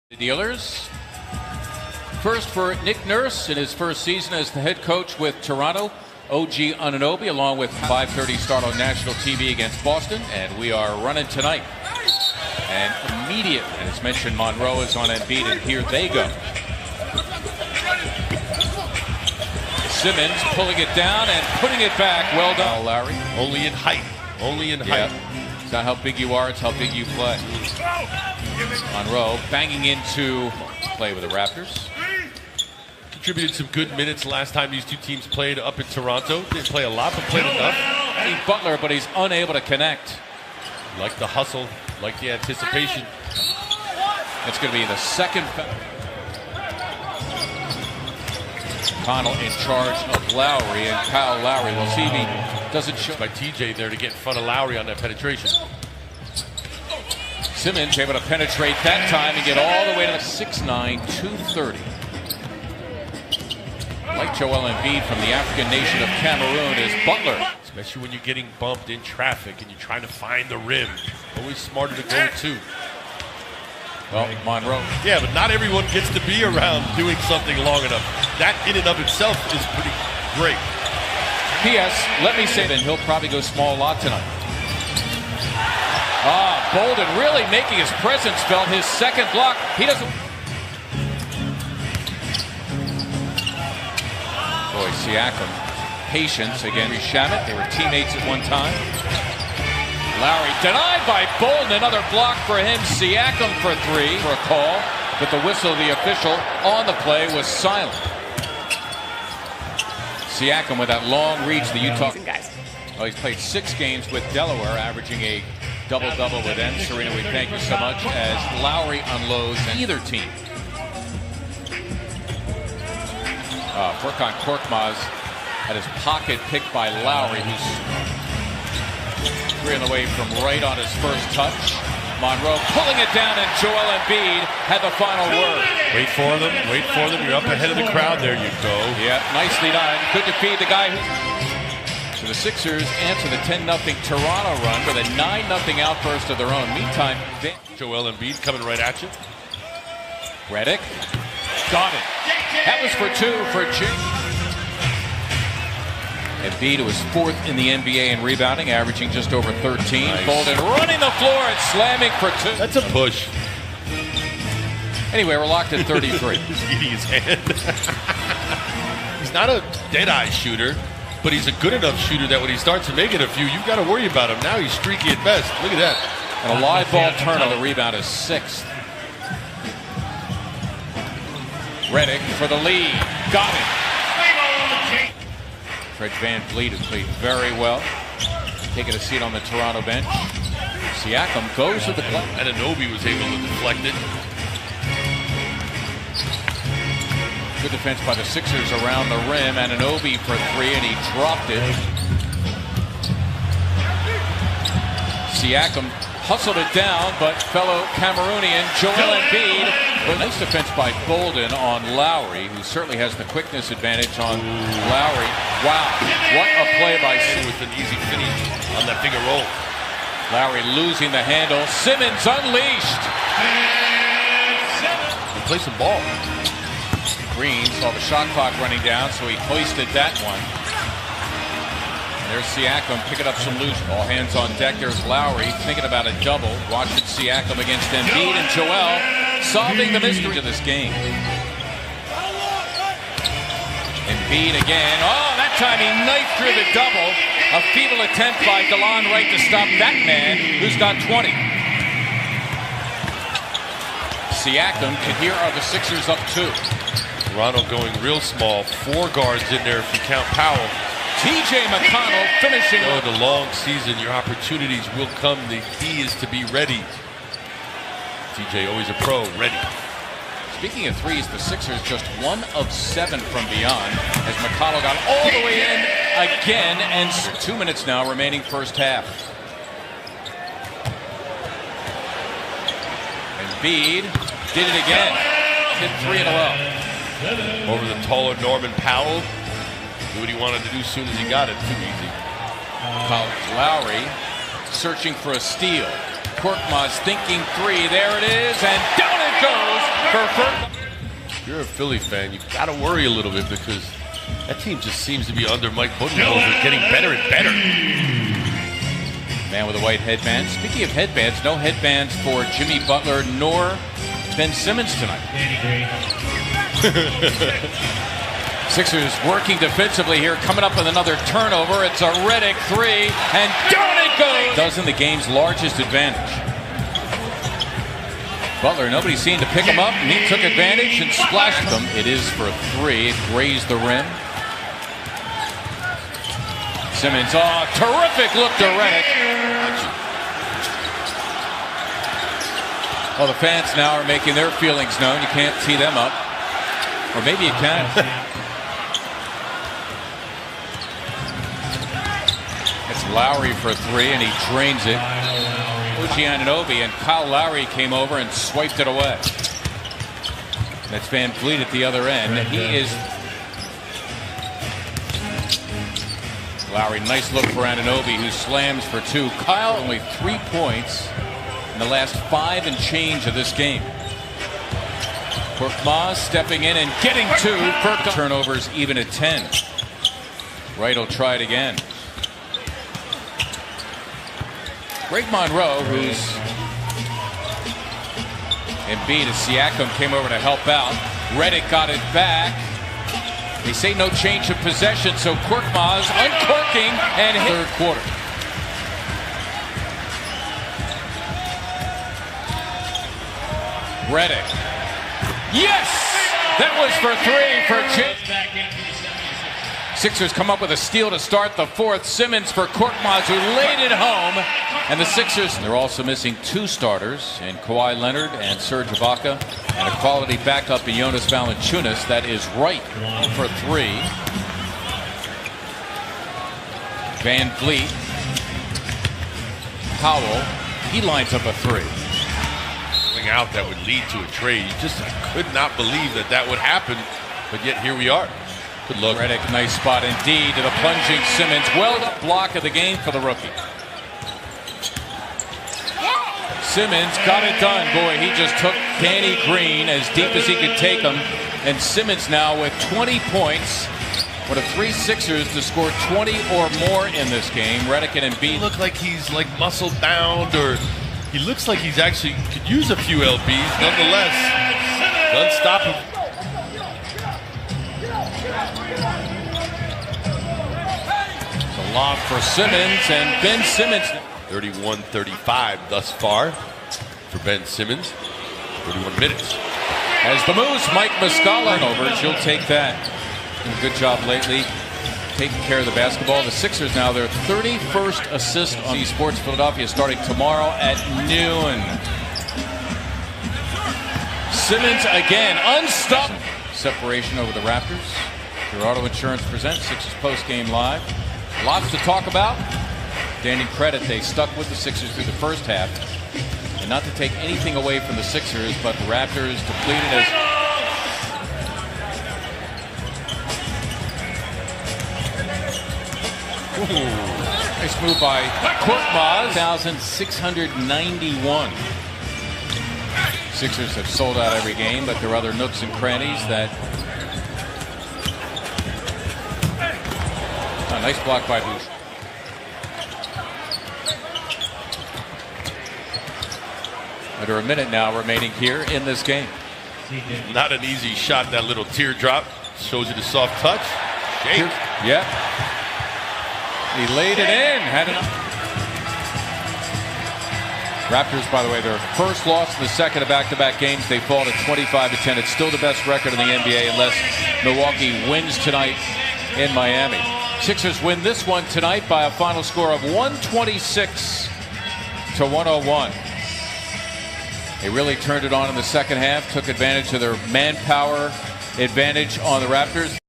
The Dealers. First for Nick Nurse in his first season as the head coach with Toronto. OG Anunoby along with 5:30 start on national TV against Boston. And we are running tonight. And immediately, as mentioned, Monroe is on Embiid, and here they go. Simmons pulling it down and putting it back. Well done, Larry. Only in height. Only in height. It's not how big you are, it's how big you play. Monroe banging into play with the Raptors. Contributed some good minutes last time these two teams played up in Toronto. Didn't play a lot, but played enough. Butler, but he's unable to connect. Like the hustle, like the anticipation. It's going to be the second foul. Connell in charge of Lowry, and Kyle Lowry. We'll see if he doesn't show. By TJ there to get in front of Lowry on that penetration. Simmons able to penetrate that time and get all the way to the 6'9", 230. Like Joel Embiid from the African nation of Cameroon is Butler. Especially when you're getting bumped in traffic and you're trying to find the rim. Always smarter to go to. Well, Monroe. Yeah, but not everyone gets to be around doing something long enough. That in and of itself is pretty great. P.S. Let me say that he'll probably go small a lot tonight. Bolden really making his presence felt. His second block. He doesn't. Boy, Siakam. Patience against Shamet. They were teammates at one time. Lowry denied by Bolden. Another block for him. Siakam for three for a call. But the whistle of the official on the play was silent. Siakam with that long reach. The Utah guys. Oh, he's played 6 games with Delaware, averaging a double-double with them. Serena, we thank you so much as Lowry unloads either team. Furkan Korkmaz had his pocket picked by Lowry, who's 3 on the way from right on his first touch. Monroe pulling it down, and Joel Embiid had the final word. Wait for them, wait for them. You're up ahead of the crowd. There you go. Yeah, nicely done. Good to feed the guy who... So the Sixers answer the 10-0 Toronto run with a 9-0 outburst of their own. Meantime, Joel Embiid coming right at you. Redick got it. That was for 2 for Jim. Embiid was 4th in the NBA in rebounding, averaging just over 13. Nice. Bolden running the floor and slamming for 2. That's a push. Anyway, we're locked at 33. He's eating his hand. He's not a dead-eye shooter, but he's a good enough shooter that when he starts to make it a few, you've got to worry about him. Now he's streaky at best. Look at that. And a live ball turnover. The rebound is 6th. Redick for the lead. Got it. Fred VanVleet has played very well. Taking a seat on the Toronto bench. Siakam goes to the club. Anunoby was able to deflect it. Good defense by the Sixers around the rim. Anunoby for 3, and he dropped it. Siakam hustled it down, but fellow Cameroonian Joel Embiid. But nice defense by Bolden on Lowry, who certainly has the quickness advantage on Lowry. Wow, what a play by Simmons. With an easy finish on that finger roll. Lowry losing the handle. Simmons unleashed. He plays some ball. Green saw the shot clock running down, so he hoisted that one. And there's Siakam picking up some loose. All hands on deck. There's Lowry thinking about a double. Watching Siakam against Embiid, and Joel solving the mystery of this game. Embiid again. Oh, that time he knifed through the double. A feeble attempt by DeLon Wright to stop that man who's got 20. Siakam, and here are the Sixers up 2. Toronto going real small. 4 guards in there if you count Powell. TJ McConnell finishing. Oh, the long season, your opportunities will come. The key is to be ready. TJ always a pro, ready. Speaking of threes, the Sixers just 1 of 7 from beyond as McConnell got all the way in again, and 2 minutes now remaining first half. Embiid did it again. Hit 3 in a row. Over the taller Norman Powell. Do what he wanted to do as soon as he got it. Too easy. Lowry searching for a steal. Korkmaz thinking 3. There it is, and down it it goes for first. If you're a Philly fan, you got to worry a little bit because that team just seems to be under Mike Budenholzer, getting better and better. Man with a white headband. Speaking of headbands, no headbands for Jimmy Butler nor Ben Simmons tonight. Sixers working defensively here, coming up with another turnover. It's a Redick three, and down it goes! Doesn't the game's largest advantage. Butler, nobody seemed to pick him up, and he took advantage and splashed them. It is for three. It grazed the rim. Simmons, terrific look to Redick. Well, the fans now are making their feelings known. You can't tee them up. Or maybe you can. It's Lowry for three, and he drains it. OG Anunoby, and Kyle Lowry came over and swiped it away. That's Van Vliet at the other end. He is... Lowry, nice look for Anunoby, who slams for two. Kyle, only 3 points in the last 5 and change of this game. Korkmaz stepping in and getting two. Turnovers even at 10. Wright will try it again. Greg Monroe, who's Embiid as Siakam came over to help out. Redick got it back. They say no change of possession, so Korkmaz uncorking and hit third quarter. Redick. Yes! That was for three for Jim. Sixers come up with a steal to start the fourth. Simmons for Korkmaz, who laid it home. And the Sixers, they're also missing 2 starters in Kawhi Leonard and Serge Ibaka, and a quality backup in Jonas Valanciunas. That is Wright for three. Van Vliet. Powell. He lines up a three. Something out that would lead to a trade. You just could not believe that that would happen, but yet here we are. Good look. Redick, nice spot indeed to the plunging Simmons. Well, block of the game for the rookie. Simmons got it done. Boy, he just took Danny Green as deep as he could take him. And Simmons now with 20 points. One of 3 Sixers to score 20 or more in this game. Redick and Embiid. He look like he's like muscle bound, or he looks like he's actually could use a few LBs. Nonetheless, doesn't stop him. The lob for Simmons, and Ben Simmons. 31-35 thus far for Ben Simmons. 31 minutes. As the Moose, Mike Muscala over, she'll take that. Good job lately taking care of the basketball. The Sixers now their 31st assist on Sports Philadelphia, starting tomorrow at noon. Simmons again, unstopped. Separation over the Raptors. Your Auto Insurance presents Sixers Postgame Live. Lots to talk about. Standing credit, they stuck with the Sixers through the first half. And not to take anything away from the Sixers, but the Raptors depleted as... Ooh, nice move by Korkmaz. 1,691. Sixers have sold out every game, but there are other nooks and crannies that... Oh, nice block by Bush. Under a minute now remaining here in this game. Not an easy shot, that little teardrop. Shows you the soft touch. Shake. Yeah. He laid it in. Had it. Raptors, by the way, their first loss in the second of back-to-back games. They fall to 25-10. It's still the best record in the NBA unless Milwaukee wins tonight in Miami. Sixers win this one tonight by a final score of 126-101. They really turned it on in the second half, took advantage of their manpower advantage on the Raptors.